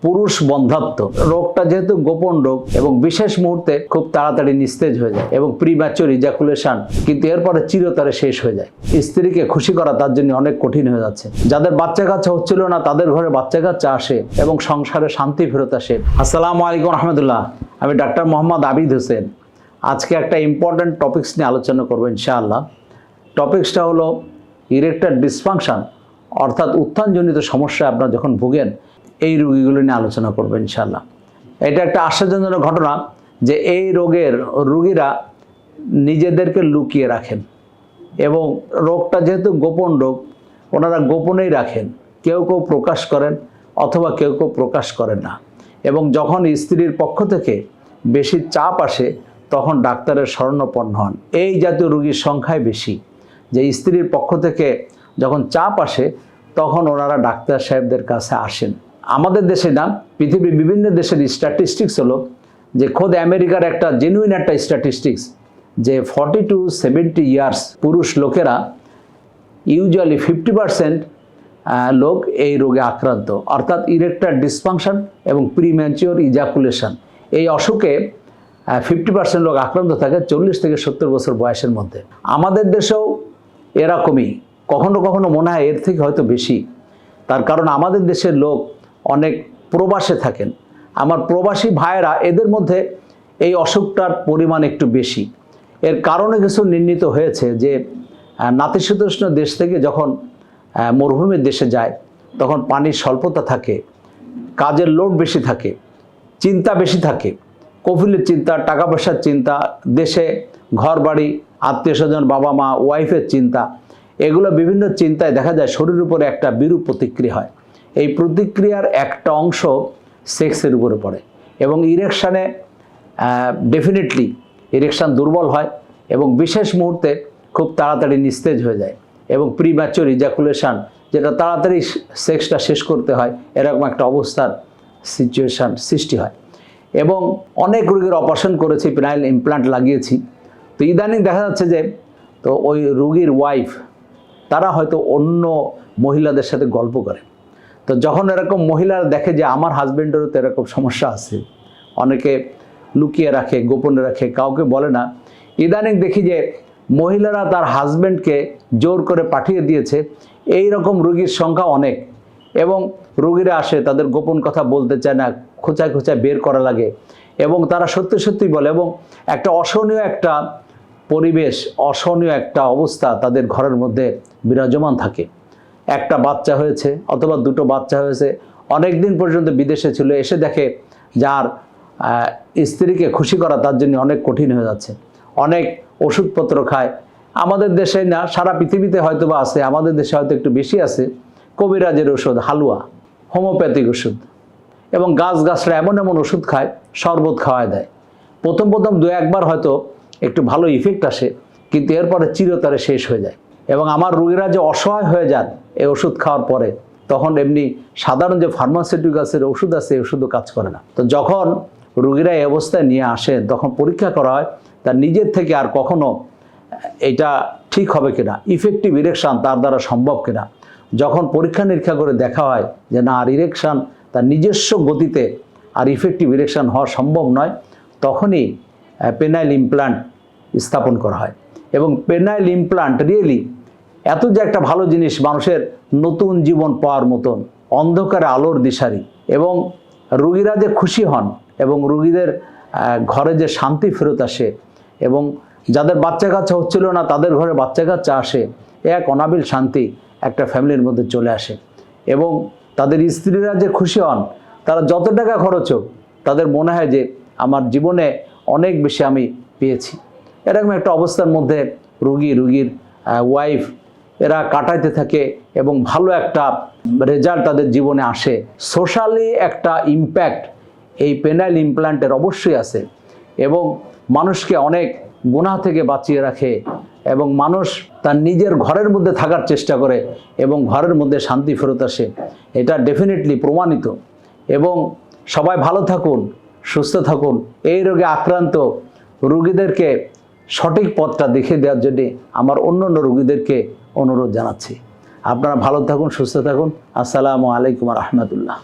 পুরুষ বন্ধ্যাত্ব। রোগটা যেহেতু গোপন রোগ এবং বিশেষ মুহূর্তে খুব তাড়াতাড়ি নিস্তেজ হয়ে যায় এবং প্রিম্যাচুর ইজাকুলেশন কিন্তু এরপরে চিরতরে শেষ হয়ে যায়। স্ত্রীকে খুশি করা তার জন্য অনেক কঠিন হয়ে যাচ্ছে। যাদের বাচ্চা কাচ্চা হচ্ছিল না তাদের ঘরে বাচ্চা কাচ্চা আসে এবং সংসারে শান্তি ফেরত আসে। আসসালামু আলাইকুম রহমতুল্লাহ। আমি ডাক্তার মোহাম্মদ আবিদ হোসেন। আজকে একটা ইম্পর্ট্যান্ট টপিকস নিয়ে আলোচনা করবো ইনশাআল্লাহ। টপিকসটা হলো ইরেক্টার ডিসফাংশন, অর্থাৎ উত্থানজনিত সমস্যায় আপনারা যখন ভুগেন এই রোগীগুলো নিয়ে আলোচনা করবো ইনশাআল্লাহ। এটা একটা আশ্চর্যজনক ঘটনা যে এই রোগের রোগীরা নিজেদেরকে লুকিয়ে রাখেন এবং রোগটা যেহেতু গোপন রোগ ওনারা গোপনেই রাখেন। কেউ কেউ প্রকাশ করেন অথবা কেউ কেউ প্রকাশ করেন না। এবং যখন স্ত্রীর পক্ষ থেকে বেশি চাপ আসে তখন ডাক্তারের শরণাপন্ন হন। এই জাতীয় রোগীর সংখ্যাই বেশি, যে স্ত্রীর পক্ষ থেকে যখন চাপ আসে তখন ওনারা ডাক্তার সাহেবদের কাছে আসেন। আমাদের দেশে না, পৃথিবীর বিভিন্ন দেশের স্ট্যাটিস্টিক্স হলো যে খোদ আমেরিকার একটা জেনুইন একটা স্ট্যাটিস্টিক্স যে 40 to 70 ইয়ার্স পুরুষ লোকেরা ইউজুয়ালি 50% লোক এই রোগে আক্রান্ত, অর্থাৎ ইরেক্টার ডিসফাংশন এবং প্রিম্যাচিওর ইজাকুলেশন। এই অসুখে 50% লোক আক্রান্ত থাকে 40 থেকে 70 বছর বয়সের মধ্যে। আমাদের দেশেও এরকমই, কখনো কখনো মনে হয় এর থেকে হয়তো বেশি। তার কারণ আমাদের দেশের লোক অনেক প্রবাসে থাকেন। আমার প্রবাসী ভাইয়েরা এদের মধ্যে এই অসুখটার পরিমাণ একটু বেশি। এর কারণে কিছু নির্ণীত হয়েছে যে নাতিশীতোষ্ণ দেশ থেকে যখন মরুভূমির দেশে যায় তখন পানির স্বল্পতা থাকে, কাজের লোড বেশি থাকে, চিন্তা বেশি থাকে, কফিলের চিন্তা, টাকা পয়সার চিন্তা, দেশে ঘর বাড়ি, আত্মীয় স্বজন, বাবা মা, ওয়াইফের চিন্তা, এগুলো বিভিন্ন চিন্তায় দেখা যায় শরীরের উপরে একটা বিরূপ প্রতিক্রিয়া হয়। এই প্রতিক্রিয়ার একটা অংশ সেক্সের উপরে পড়ে এবং ইরেকশানে ডেফিনেটলি ইরেকশান দুর্বল হয় এবং বিশেষ মুহূর্তে খুব তাড়াতাড়ি নিস্তেজ হয়ে যায় এবং প্রিম্যাচিওর ইজাকুলেশন, যেটা তাড়াতাড়ি সেক্সটা শেষ করতে হয়, এরকম একটা অবস্থার সিচুয়েশান সৃষ্টি হয়। এবং অনেক রোগীর অপারেশন করেছি, পেনাইল ইমপ্লান্ট লাগিয়েছি। তো ইদানিং দেখা যাচ্ছে যে তো ওই রোগীর ওয়াইফ তারা হয়তো অন্য মহিলাদের সাথে গল্প করে। তো যখন এরকম মহিলারা দেখে যে আমার হাজব্যান্ডেরও তো এরকম সমস্যা আছে, অনেকে লুকিয়ে রাখে, গোপনে রাখে, কাউকে বলে না। ইদানিং দেখি যে মহিলারা তার হাজব্যান্ডকে জোর করে পাঠিয়ে দিয়েছে। এই রকম রোগীর সংখ্যা অনেক এবং রোগীরা আসে, তাদের গোপন কথা বলতে চায় না, খোঁচায় খোঁচায় বের করা লাগে এবং তারা সত্যি সত্যি বলে এবং একটা অসহনীয় একটা পরিবেশ, অসহনীয় একটা অবস্থা তাদের ঘরের মধ্যে বিরাজমান থাকে। একটা বাচ্চা হয়েছে অথবা দুটো বাচ্চা হয়েছে, অনেক দিন পর্যন্ত বিদেশে ছিল, এসে দেখে যার স্ত্রীকে খুশি করা তার জন্য অনেক কঠিন হয়ে যাচ্ছে। অনেক ওষুধপত্র খায়। আমাদের দেশে না, সারা পৃথিবীতে হয়তো বা আছে, আমাদের দেশে হয়তো একটু বেশি আছে কবিরাজের ওষুধ, হালুয়া, হোমিওপ্যাথিক ওষুধ এবং গাছগাছরা এমন এমন ওষুধ খায়, শরবত খাওয়ায় দেয়। প্রথম দু একবার হয়তো একটু ভালো ইফেক্ট আসে কিন্তু এরপরে চিরতরে শেষ হয়ে যায় এবং আমার রোগীরা যে অসহায় হয়ে যান এই ওষুধ খাওয়ার পরে, তখন এমনি সাধারণ যে ফার্মাসিউটিক্যালসের ওষুধ আছে এই ওষুধও কাজ করে না। তো যখন রোগীরা এই অবস্থায় নিয়ে আসে তখন পরীক্ষা করা হয় তার নিজের থেকে আর কখনো এটা ঠিক হবে কিনা, ইফেক্টিভ ইরেকশান তার দ্বারা সম্ভব কিনা। যখন পরীক্ষা নিরীক্ষা করে দেখা হয় যে না, আর ইরেকশান তার নিজস্ব গতিতে আর ইফেক্টিভ ইরেকশান হওয়া সম্ভব নয়, তখনই পেনাইল ইমপ্লান্ট স্থাপন করা হয়। এবং পেনাইল ইমপ্লান্ট রিয়েলি এত যে একটা ভালো জিনিস, মানুষের নতুন জীবন পাওয়ার মতন, অন্ধকারে আলোর দিশারি, এবং রোগীরা যে খুশি হন এবং রোগীদের ঘরে যে শান্তি ফেরত আসে এবং যাদের বাচ্চা কাচ্চা হচ্ছিল না তাদের ঘরে বাচ্চা কাচ্চা আসে, এক অনাবিল শান্তি একটা ফ্যামিলির মধ্যে চলে আসে এবং তাদের স্ত্রীরা যে খুশি হন, তারা যত টাকা খরচ হোক তাদের মনে হয় যে আমার জীবনে অনেক বেশি আমি পেয়েছি। এরকম একটা অবস্থার মধ্যে রোগীর ওয়াইফ এরা কাটাইতে থাকে এবং ভালো একটা রেজাল্ট তাদের জীবনে আসে। সোশ্যালি একটা ইম্প্যাক্ট এই পেনাইল ইমপ্লান্টের অবশ্যই আছে এবং মানুষকে অনেক গুনাহ থেকে বাঁচিয়ে রাখে এবং মানুষ তার নিজের ঘরের মধ্যে থাকার চেষ্টা করে এবং ঘরের মধ্যে শান্তি ফেরত আসে। এটা ডেফিনেটলি প্রমাণিত। এবং সবাই ভালো থাকুন, সুস্থ থাকুন। এই রোগে আক্রান্ত রোগীদেরকে সঠিক পথটা দেখিয়ে দেওয়ার জন্যে আমার অন্য রোগীদেরকে অনুরোধ জানাচ্ছি। আপনারা ভালো থাকুন, সুস্থ থাকুন। আসসালামু আলাইকুম রহমতুল্লাহ।